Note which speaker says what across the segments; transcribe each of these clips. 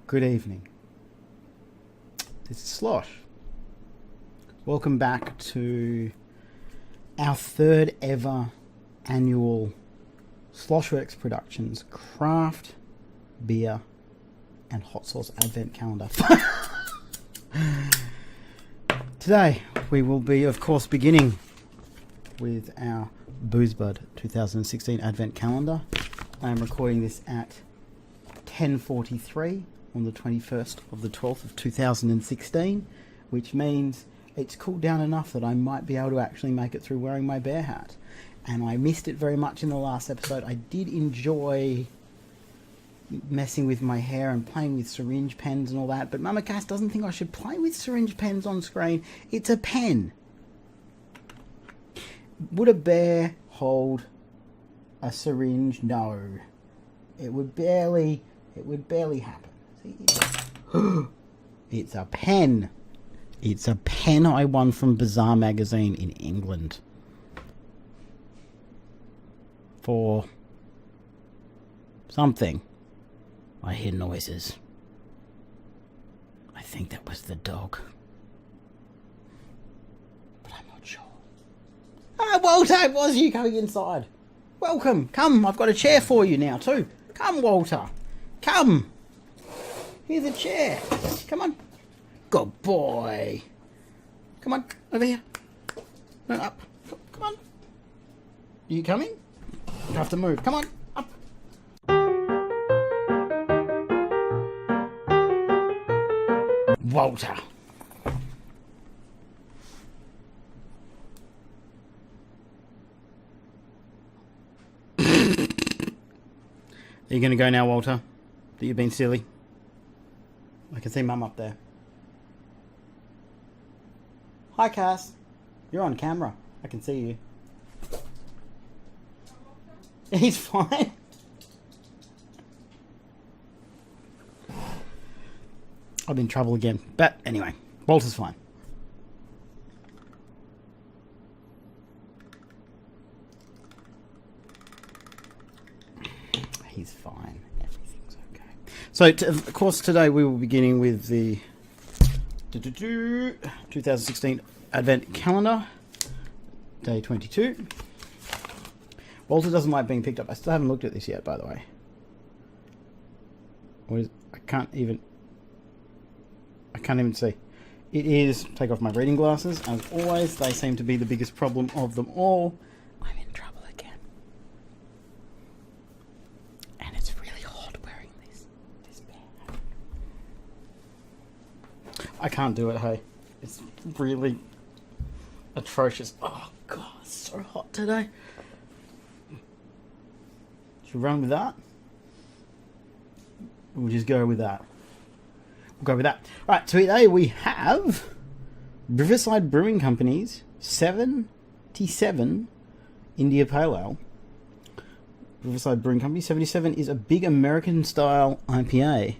Speaker 1: Good evening. This is Slosh. Welcome back to our third ever annual Sloshworks Productions Craft Beer and Hot Sauce Advent Calendar. Today we will be, of course, beginning with our Buuz 2016 Advent Calendar. I am recording this at 10:43 on the 21st of the 12th of 2016, which means it's cooled down enough that I might be able to actually make it through wearing my bear hat. And I missed it very much in the last episode. I did enjoy messing with my hair and playing with syringe pens and all that, but Mama Cass doesn't think I should play with syringe pens on screen. It's a pen. Would a bear hold a syringe? No. It would barely happen. See? It's a pen. It's a pen I won from Bazaar magazine in England. For something. I hear noises. I think that was the dog. But I'm not sure. Ah, Walter, it was you going inside. Welcome. Come, I've got a chair for you now too. Come, Walter. Come. Here's a chair. Come on. Good boy. Come on, over here. No, up. Come on. Are you coming? You have to move. Come on, up. Walter. Are you going to go now, Walter? That you've been silly? I can see Mum up there. Hi, Cass. You're on camera. I can see you. He's fine. I'm in trouble again. But anyway, Walter's fine. He's fine. Everything's okay. So, of course, today we will be beginning with the 2016 Advent Calendar, day 22. Walter doesn't like being picked up. I still haven't looked at this yet, by the way. What is? I can't even see. It is. Take off my reading glasses. As always, they seem to be the biggest problem of them all. I'm in trouble again. And it's really hot wearing this bear hat. I can't do it, hey. It's really atrocious. Oh, God, it's so hot today. Should we run with that? We'll just go with that. We'll go with that. Alright, so today we have Riverside Brewing Company's 77 India Pale Ale. Riverside Brewing Company 77 is a big American-style IPA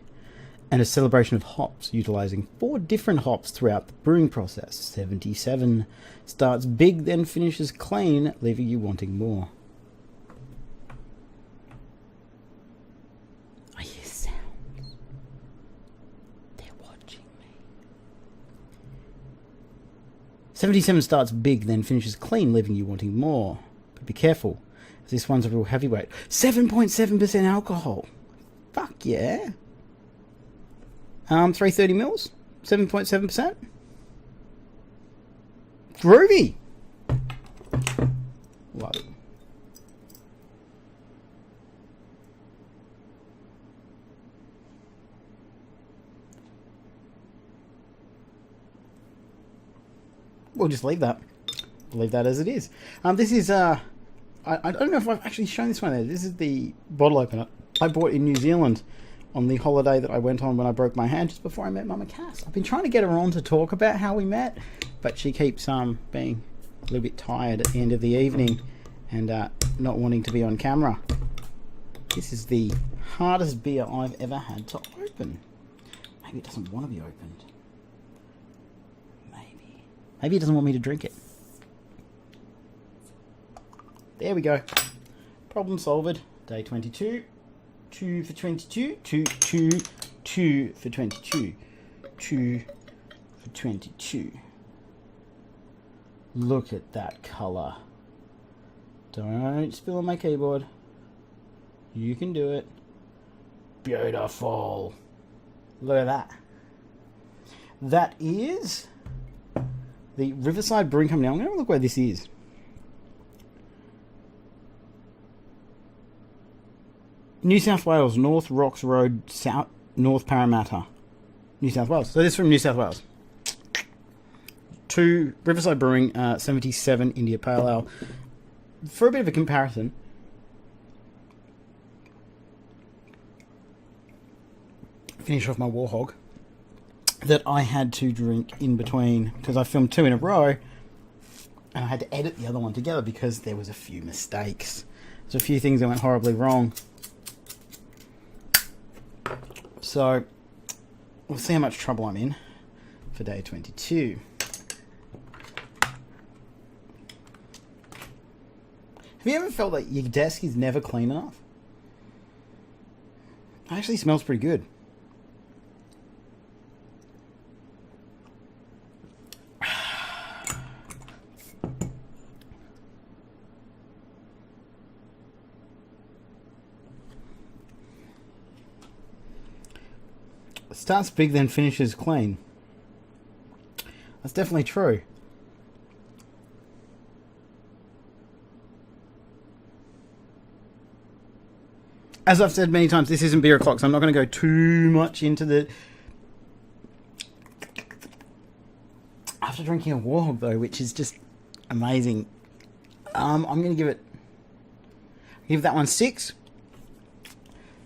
Speaker 1: and a celebration of hops, utilising 4 different hops throughout the brewing process. 77 starts big, then finishes clean, leaving you wanting more. I hear sounds. They're watching me. 77 starts big, then finishes clean, leaving you wanting more. But be careful, as this one's a real heavyweight. 7.7% alcohol. Fuck yeah. 330 mils, 7.7%. Groovy. Love it. We'll just leave that. We'll leave that as it is. This is I don't know if I've actually shown this one there. This is the bottle opener I bought in New Zealand on the holiday that I went on when I broke my hand just before I met Mama Cass. I've been trying to get her on to talk about how we met, but she keeps being a little bit tired at the end of the evening and not wanting to be on camera. This is the hardest beer I've ever had to open. Maybe it doesn't want to be opened. Maybe it doesn't want me to drink it. There we go. Problem solved. Day 22. 2 for 22. 2, 2, 2 for 22. 2 for 22. Look at that colour. Don't spill on my keyboard. You can do it. Beautiful. Look at that. That is the Riverside Brewing Company. I'm going to look where this is. New South Wales, North Rocks Road, South North Parramatta, New South Wales. So this is from New South Wales. To Riverside Brewing, 77 India Pale Ale. For a bit of a comparison, finish off my Warhog that I had to drink in between because I filmed 2 in a row and I had to edit the other one together because there was a few mistakes. There's a few things that went horribly wrong. So we'll see how much trouble I'm in for day 22. Have you ever felt that your desk is never clean enough? It actually smells pretty good. Starts big, then finishes clean. That's definitely true. As I've said many times, this isn't beer o'clock, so I'm not going to go too much into the... After drinking a Warhog, though, which is just amazing, I'm going to give that one 6.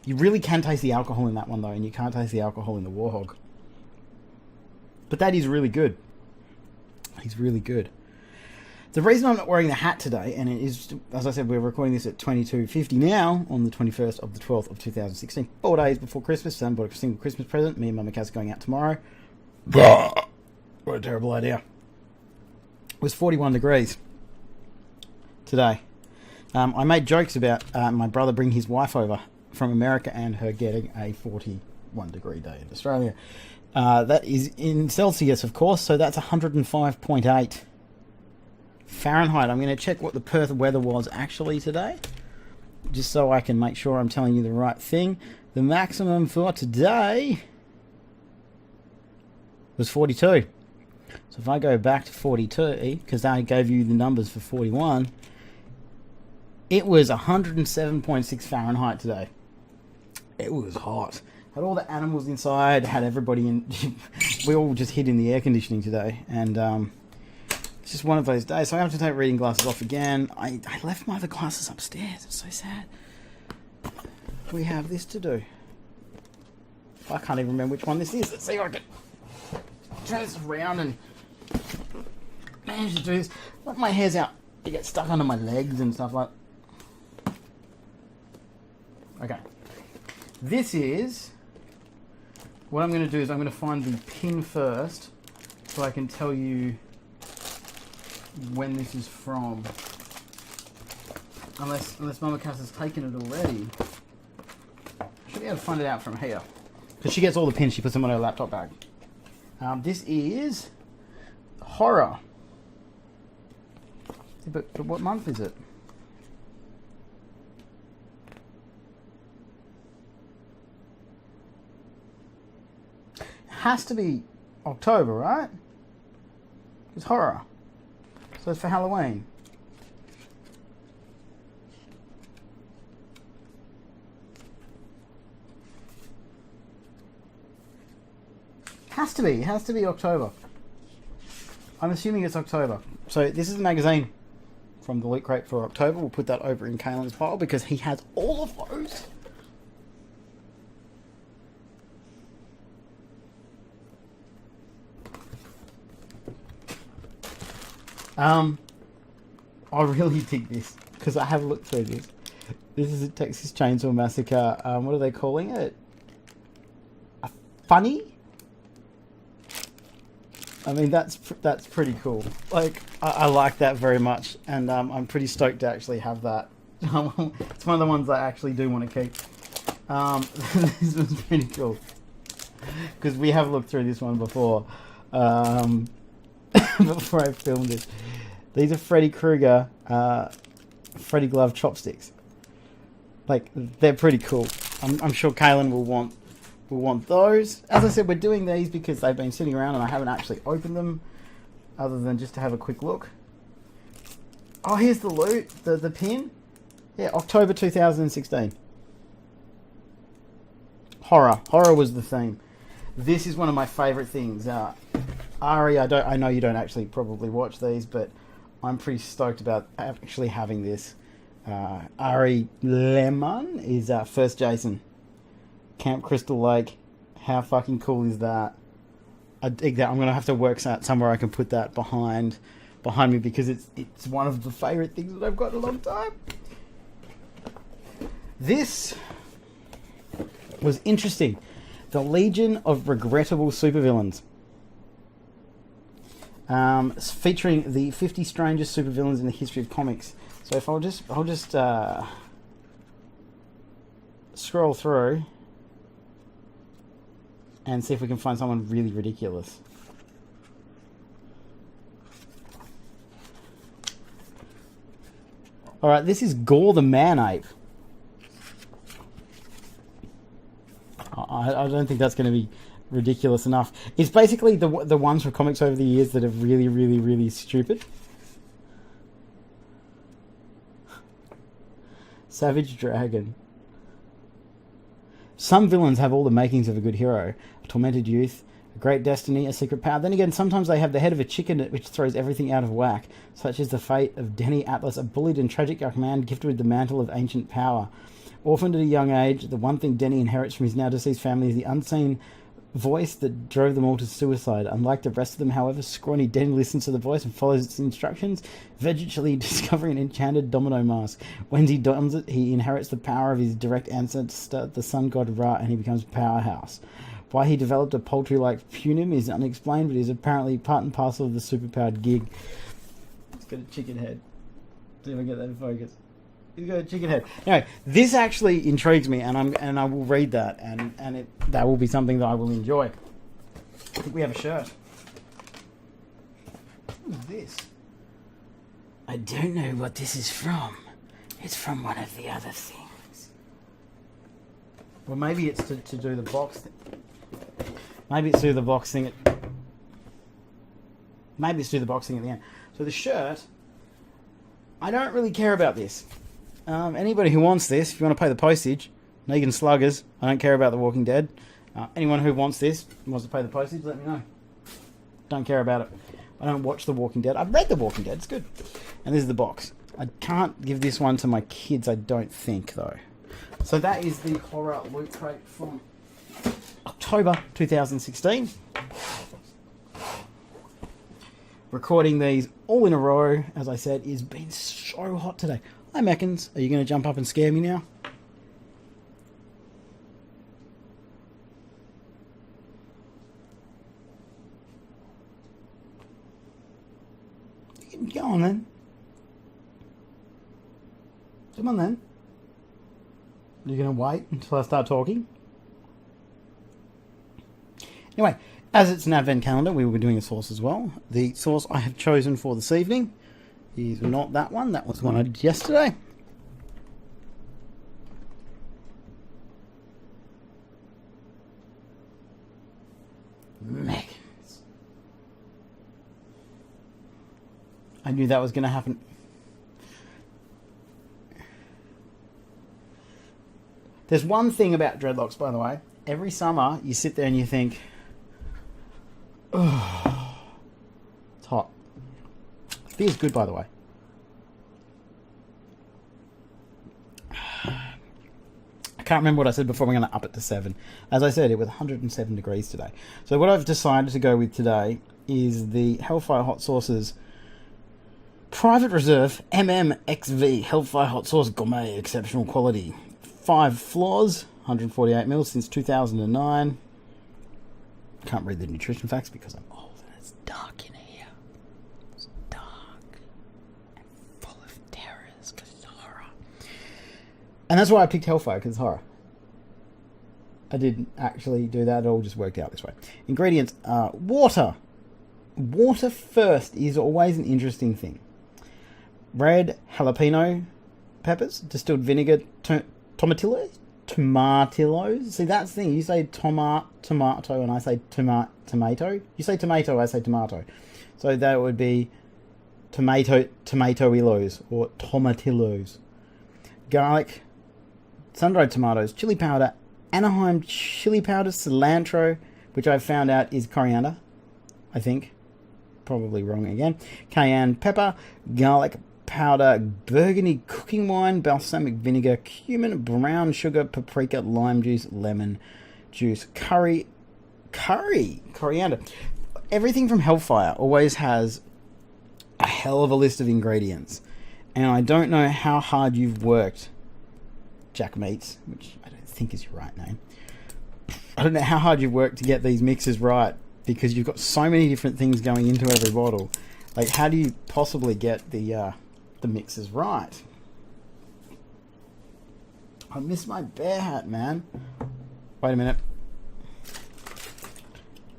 Speaker 1: You really can taste the alcohol in that one, though, and you can't taste the alcohol in the Warhog. But that is really good. He's really good. The reason I'm not wearing the hat today, and it is, as I said, we're recording this at 22:50 now, on the 21st of the 12th of 2016, 4 days before Christmas. So I bought a single Christmas present. Me and Mama Cass are going out tomorrow. What a terrible idea. It was 41 degrees today. I made jokes about my brother bringing his wife over from America and her getting a 41 degree day in Australia. That is in Celsius, of course, so that's 105.8 Fahrenheit. I'm going to check what the Perth weather was actually today, just so I can make sure I'm telling you the right thing. The maximum for today was 42. So if I go back to 42, because I gave you the numbers for 41, it was 107.6 Fahrenheit today. It was hot. Had all the animals inside, had everybody in. We all just hid in the air conditioning today, and it's just one of those days. So I have to take reading glasses off again. I left my other glasses upstairs. It's so sad. We have this to do. I can't even remember which one this is. Let's see if I can turn this around and manage to do this. Let my hair's out. It gets stuck under my legs and stuff like that. Okay. This is... What I'm going to do is I'm going to find the pin first so I can tell you when this is from. Unless Mama Cass has taken it already. I should be able to find it out from here. Because she gets all the pins, she puts them on her laptop bag. This is Horror. But what month is it? Has to be October, right? It's Horror. So it's for Halloween. Has to be. It has to be October. I'm assuming it's October. So this is the magazine from the Loot Crate for October. We'll put that over in Caelan's pile because he has all of those. I really dig this because I have looked through this. This is a Texas Chainsaw Massacre. What are they calling it? A funny? I mean, that's pretty cool. Like, I like that very much, and I'm pretty stoked to actually have that. It's one of the ones I actually do want to keep. This was pretty cool. because we have looked through this one before. Before I filmed it. These are Freddy Krueger, Freddy Glove chopsticks. Like, they're pretty cool. I'm sure Kaylin will want those. As I said, we're doing these because they've been sitting around and I haven't actually opened them, other than just to have a quick look. Oh, here's the loot, the pin. Yeah, October 2016. Horror was the theme. This is one of my favourite things. Ari, I know you don't actually probably watch these, but I'm pretty stoked about actually having this. Ari Lemon is First Jason. Camp Crystal Lake. How fucking cool is that? I dig that. I'm going to have to work out somewhere I can put that behind me, because it's one of the favourite things that I've got in a long time. This was interesting. The Legion of Regrettable Supervillains. Featuring the 50 strangest supervillains in the history of comics. So if I'll just scroll through and see if we can find someone really ridiculous. Alright, this is Gore the Man-Ape. I don't think that's going to be ridiculous enough. It's basically the ones from comics over the years that are really, really, really stupid. Savage Dragon. Some villains have all the makings of a good hero. A tormented youth, a great destiny, a secret power. Then again, sometimes they have the head of a chicken which throws everything out of whack. Such is the fate of Denny Atlas, a bullied and tragic young man gifted with the mantle of ancient power. Orphaned at a young age, the one thing Denny inherits from his now deceased family is the unseen voice that drove them all to suicide. Unlike the rest of them, however, scrawny Denny listens to the voice and follows its instructions, eventually discovering an enchanted domino mask. When he dons it, he inherits the power of his direct ancestor, the sun god Ra, and he becomes Powerhouse. Why he developed a poultry-like punim is unexplained, but is apparently part and parcel of the superpowered gig. It's got a chicken head. See if I get that in focus. He's got a chicken head. Anyway, this actually intrigues me, and I will read that, and that will be something that I will enjoy. I think we have a shirt. Who's this? I don't know what this is from. It's from one of the other things. Well, maybe it's to do the box thing. Maybe it's to do the box thing. Maybe it's to do the box thing at the end. So the shirt, I don't really care about this. Anybody who wants this, if you want to pay the postage, Negan Sluggers, I don't care about The Walking Dead. Anyone who wants this, wants to pay the postage, let me know. Don't care about it. I don't watch The Walking Dead. I've read The Walking Dead, it's good. And this is the box. I can't give this one to my kids, I don't think, though. So that is the horror loot crate from October 2016. Recording these all in a row, as I said, it's been so hot today. Hi, Meckins. Are you going to jump up and scare me now? Go on, then. Come on, then. Are you going to wait until I start talking? Anyway, as it's an advent calendar, we will be doing a sauce as well. The sauce I have chosen for this evening is not that one. That was the one I did yesterday. Meckins. I knew that was going to happen. There's one thing about dreadlocks, by the way. Every summer, you sit there and you think, oh, it's hot. Beer's good, by the way. I can't remember what I said before. We're going to up it to 7. As I said, it was 107 degrees today. So what I've decided to go with today is the Hellfire Hot Sauce's Private Reserve MMXV Hellfire Hot Sauce Gourmet Exceptional Quality. 5 floors, 148ml since 2009. Can't read the nutrition facts because I'm old and it's dark in here. It's dark and full of terrors because it's horror. And that's why I picked Hellfire, because it's horror. I didn't actually do that. It all just worked out this way. Ingredients are water. Water first is always an interesting thing. Red jalapeno peppers, distilled vinegar, tomatillos. See, that's the thing. You say tomato, and I say tomato. You say tomato, I say tomato. So that would be tomatoillos or tomatillos. Garlic, sun-dried tomatoes, chili powder, Anaheim chili powder, cilantro, which I've found out is coriander, I think. Probably wrong again. Cayenne pepper, garlic powder, burgundy cooking wine, balsamic vinegar, cumin, brown sugar, paprika, lime juice, lemon juice, coriander. Everything from Hellfire always has a hell of a list of ingredients. And I don't know how hard you've worked, Jack Meats, which I don't think is your right name. I don't know how hard you've worked to get these mixes right, because you've got so many different things going into every bottle. Like, how do you possibly get the mixes right? I missed my bear hat, man. Wait a minute.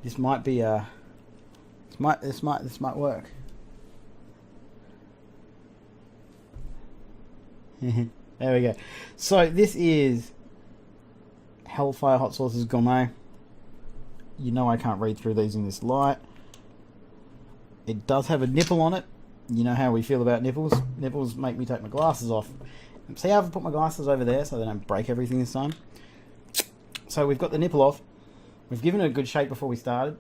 Speaker 1: This might be this might work. There we go. So this is Hellfire Hot Sauces Gourmet. You know I can't read through these in this light. It does have a nipple on it. You know how we feel about nipples. Nipples make me take my glasses off. See how I've put my glasses over there so they don't break everything this time? So we've got the nipple off. We've given it a good shake before we started.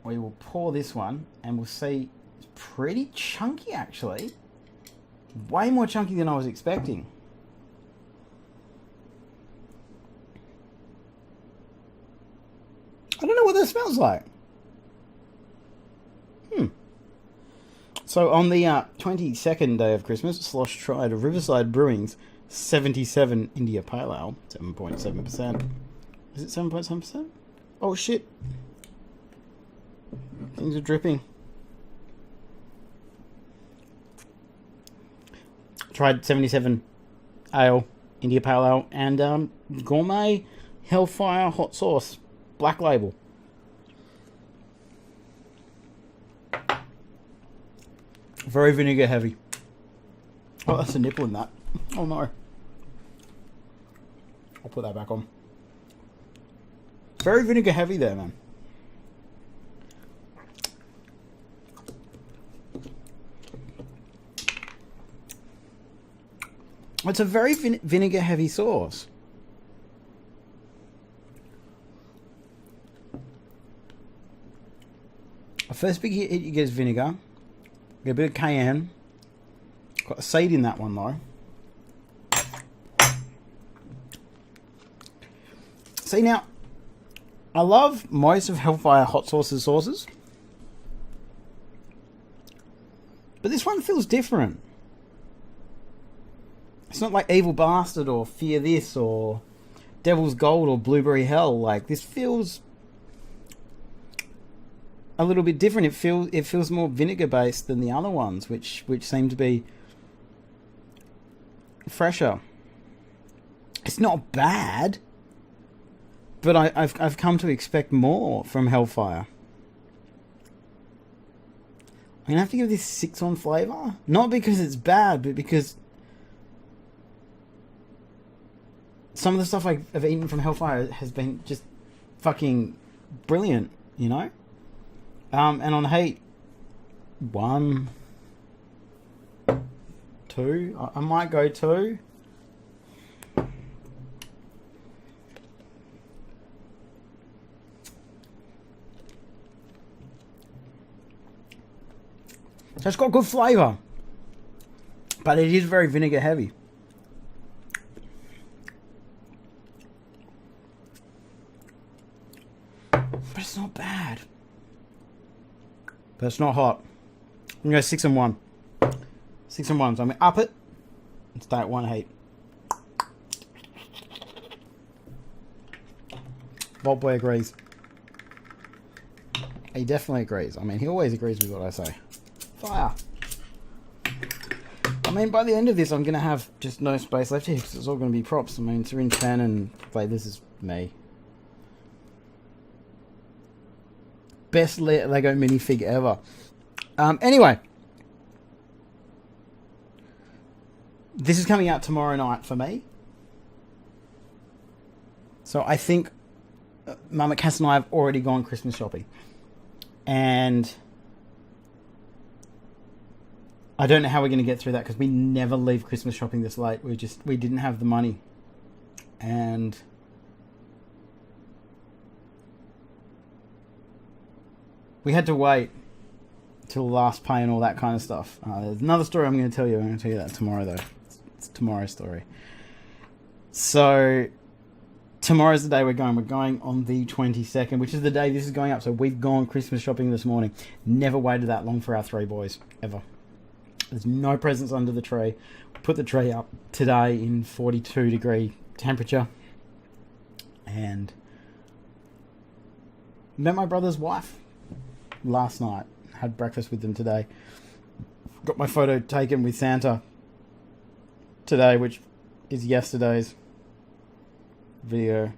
Speaker 1: We will pour this one and we'll see. It's pretty chunky, actually. Way more chunky than I was expecting. I don't know what that smells like. So on the 22nd day of Christmas, Slosh tried Riverside Brewing's 77 India Pale Ale, 7.7%. Is it 7.7%? Oh shit. Things are dripping. Tried 77 Ale, India Pale Ale, and Gourmet Hellfire Hot Sauce, Black Label. Very vinegar heavy. Oh, that's a nipple in that. Oh no. I'll put that back on. Very vinegar heavy there, man. It's a very vinegar heavy sauce. First big hit you get is vinegar. Get a bit of cayenne. Got a seed in that one though. See now, I love most of Hellfire Hot sauces. But this one feels different. It's not like Evil Bastard or Fear This or Devil's Gold or Blueberry Hell. Like, this feels a little bit different. It feels more vinegar based than the other ones, which seem to be fresher. It's not bad, but I've come to expect more from Hellfire. I'm gonna have to give this 6 on flavour, not because it's bad, but because some of the stuff I've eaten from Hellfire has been just fucking brilliant, you know. And on heat, 1, 2. I might go 2. So it's got good flavour, but it is very vinegar heavy. But it's not bad. But it's not hot. I'm going to go 6 and 1. 6 and 1. So I'm going to up it and stay at 1 heat. Bob Boy agrees. He definitely agrees. I mean, he always agrees with what I say. Fire. I mean, by the end of this, I'm going to have just no space left here because it's all going to be props. I mean, syringe 10 and like, this is me. best Lego minifig ever. Anyway, this is coming out tomorrow night for me. So I think Mama Cass and I have already gone Christmas shopping. And I don't know how we're going to get through that because we never leave Christmas shopping this late. We didn't have the money. And we had to wait till last pay and all that kind of stuff. There's another story I'm going to tell you. I'm going to tell you that tomorrow, though. It's tomorrow's story. So tomorrow's the day we're going. We're going on the 22nd, which is the day this is going up. So we've gone Christmas shopping this morning. Never waited that long for our 3 boys, ever. There's no presents under the tree. Put the tree up today in 42-degree temperature. And met my brother's wife last night. Had breakfast with them today. Got my photo taken with Santa today, which is yesterday's video.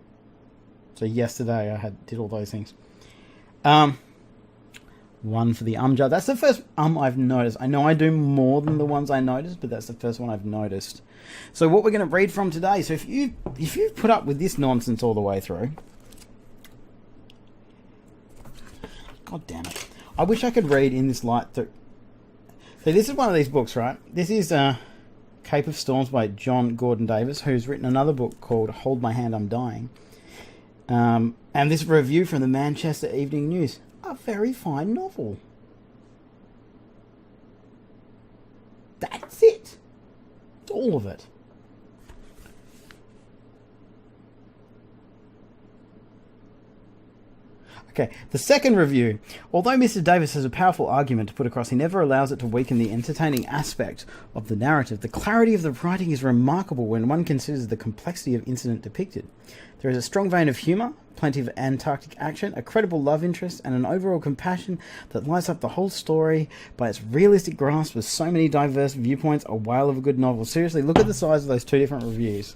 Speaker 1: So yesterday I did all those things. One for the jar. That's the first I've noticed. I know I do more than the ones I noticed, but that's the first one I've noticed. So what we're going to read from today. So if you've put up with this nonsense all the way through, God damn it! I wish I could read in this light too. So this is one of these books, right? This is Cape of Storms by John Gordon Davis, who's written another book called Hold My Hand, I'm Dying. And this review from the Manchester Evening News. A very fine novel. That's it. It's all of it. Okay, the second review. Although Mr. Davis has a powerful argument to put across, he never allows it to weaken the entertaining aspect of the narrative. The clarity of the writing is remarkable when one considers the complexity of incident depicted. There is a strong vein of humour, plenty of Antarctic action, a credible love interest, and an overall compassion that lights up the whole story by its realistic grasp with so many diverse viewpoints. A whale of a good novel. Seriously, look at the size of those 2 different reviews.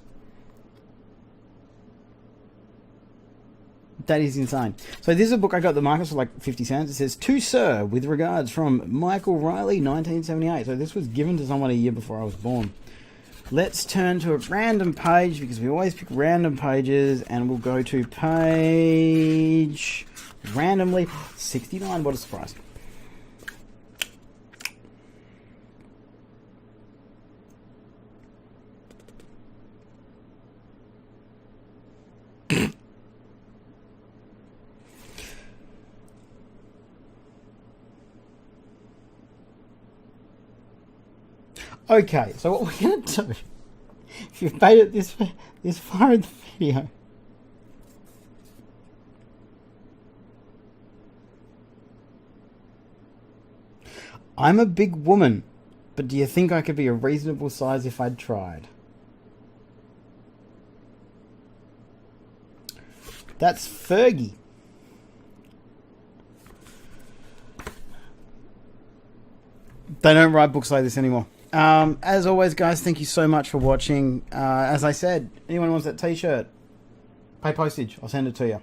Speaker 1: That is insane. So this is a book I got at the market for like 50 cents. It says, "To Sir, with regards from Michael Riley, 1978. So this was given to someone a year before I was born. Let's turn to a random page because we always pick random pages, and we'll go to page randomly 69. What a surprise. Okay, so what we're going to do, if you've made it this far in the video, I'm a big woman, but do you think I could be a reasonable size if I'd tried? That's Fergie. They don't write books like this anymore. As always, guys, thank you so much for watching. As I said, anyone who wants that t-shirt, pay postage. I'll send it to you.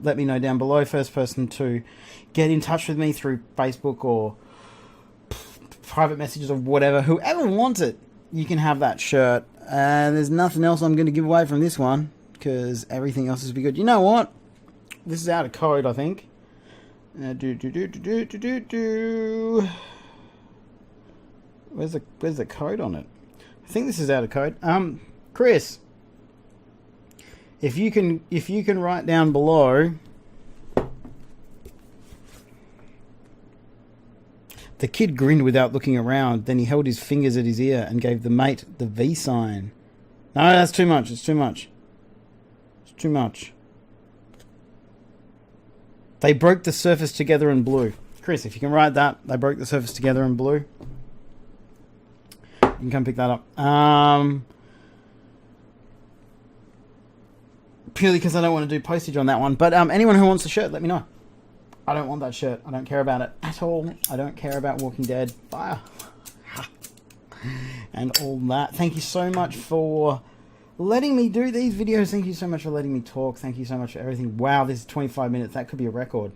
Speaker 1: Let me know down below. First person to get in touch with me through Facebook or private messages or whatever. Whoever wants it, you can have that shirt. There's nothing else I'm going to give away from this one because everything else is be good. You know what? This is out of code, I think. Where's the code on it? I think this is out of code. Chris, if you can write down below. The kid grinned without looking around. Then he held his fingers at his ear and gave the mate the V sign. No, that's too much. It's too much. It's too much. They broke the surface together in blue. Chris, if you can write that, they broke the surface together in blue. You can come pick that up. Purely because I don't want to do postage on that one. But anyone who wants the shirt, let me know. I don't want that shirt. I don't care about it at all. I don't care about Walking Dead. Fire. And all that. Thank you so much for letting me do these videos. Thank you so much for letting me talk. Thank you so much for everything. Wow, this is 25 minutes. That could be a record.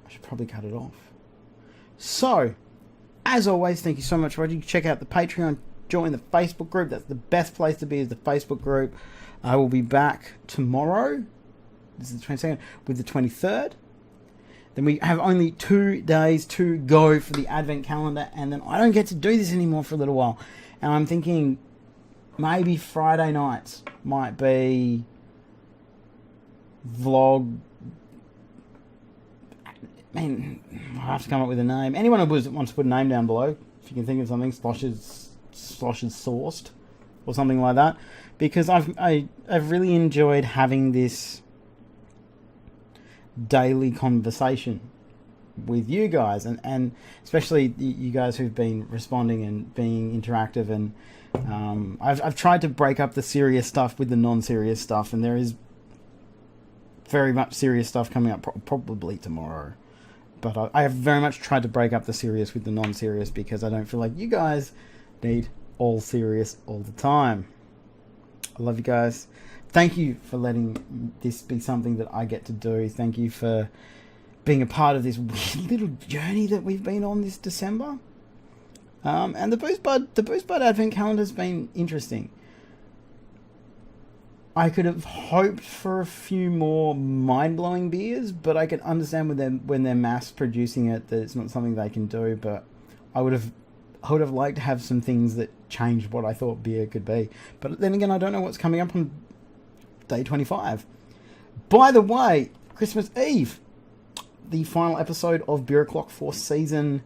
Speaker 1: I should probably cut it off. So, as always, thank you so much for watching. Check out the Patreon. Join the Facebook group. That's the best place to be, is the Facebook group. I will be back tomorrow. This is the 22nd with the 23rd. Then we have only 2 days to go for the Advent calendar, and then I don't get to do this anymore for a little while. And I'm thinking maybe Friday nights might be vlog. Man, I have to come up with a name. Anyone who wants to put a name down below, if you can think of something, Slosh is sourced or something like that, because I've really enjoyed having this daily conversation with you guys, and especially you guys who've been responding and being interactive, and I've tried to break up the serious stuff with the non-serious stuff, and there is very much serious stuff coming up probably tomorrow, but I have very much tried to break up the serious with the non-serious, because I don't feel like you guys need all serious all the time. I love you guys. Thank you for letting this be something that I get to do. Thank you for being a part of this weird little journey that we've been on this December. And the Buuz Bud Advent calendar has been interesting. I could have hoped for a few more mind-blowing beers, but I can understand when they're mass producing it that it's not something they can do. But I would have liked to have some things that changed what I thought beer could be. But then again, I don't know what's coming up on day 25. By the way, Christmas Eve, the final episode of Beer O'Clock for Season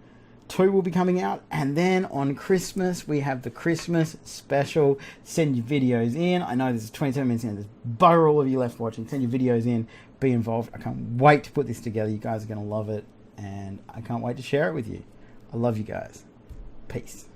Speaker 1: 2 will be coming out, and then on Christmas we have the Christmas special. Send your videos in. I know there's 27 minutes in, there's bugger all of you left watching. Send your videos in, be involved. I can't wait to put this together. You guys are going to love it, and I can't wait to share it with you. I love you guys. Peace.